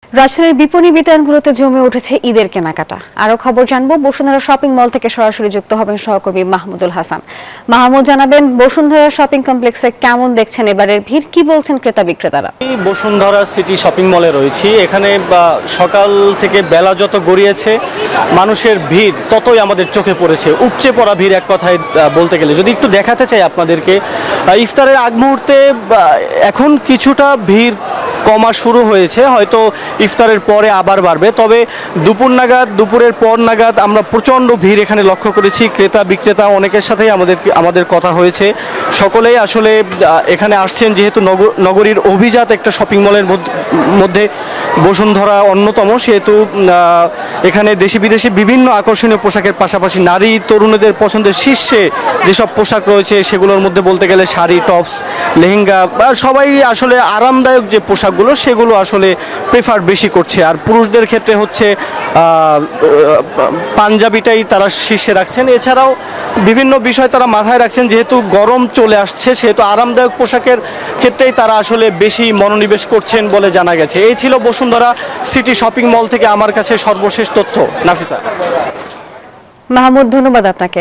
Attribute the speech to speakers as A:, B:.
A: রাজধানীর বিপণী বিতানগুলোতে জমে উঠেছে ঈদের কেনাকাটা। আরো খবর জানবো বসুন্ধরা শপিং মল থেকে সরাসরি যুক্ত হবেন সহকর্মী মাহমুদুল হাসান। মাহমুদ, জানাবেন বসুন্ধরা শপিং কমপ্লেক্সে কেমন দেখছেন এবারের ভিড়, কি বলছেন ক্রেতা বিক্রেতারা?
B: বসুন্ধরা সিটি শপিং মলে রয়েছি। এখানে সকাল থেকে বেলা যত গড়িয়েছে মানুষের ভিড় ততই আমাদের চোখে পড়েছে, উপচে পড়া ভিড় এক কথায় বলতে গেলে। যদি একটু দেখাতে চাই আপনাদেরকে, ইফতারের আগ মুহূর্তে এখন কিছুটা ভিড় কমা শুরু হয়েছে, হয়তো ইফতারের পরে আবার বাড়বে। তবে দুপুরের পর নাগাদ আমরা প্রচণ্ড ভিড় এখানে লক্ষ্য করেছি। ক্রেতা বিক্রেতা অনেকের সাথেই আমাদের কথা হয়েছে। সকলেই আসলে এখানে আসছেন, যেহেতু নগরীর অভিজাত একটা শপিং মলের মধ্যে বসুন্ধরা অন্যতম, সেহেতু এখানে দেশি বিদেশি বিভিন্ন আকর্ষণীয় পোশাকের পাশাপাশি নারী তরুণীদের পছন্দের শীর্ষে যেসব পোশাক রয়েছে সেগুলোর মধ্যে বলতে গেলে শাড়ি, টপস, লেহেঙ্গা বা সবাই আসলে আরামদায়ক যে পোশাকগুলো সেগুলো আসলে প্রেফার বেশি করছে। আর পুরুষদের ক্ষেত্রে হচ্ছে পাঞ্জাবিটাই তারা শীর্ষে রাখছেন। এছাড়াও বিভিন্ন বিষয় তারা মাথায় রাখছেন, যেহেতু গরম চলে আসছে সেহেতু আরামদায়ক পোশাকের ক্ষেত্রেই তারা আসলে বেশি মনোনিবেশ করছেন বলে জানা গেছে। এই ছিল বসুন্ধরা সিটি শপিং মল থেকে আমার কাছে সর্বশেষ তথ্য। নাফিসা।
A: মাহমুদ, ধন্যবাদ আপনাকে।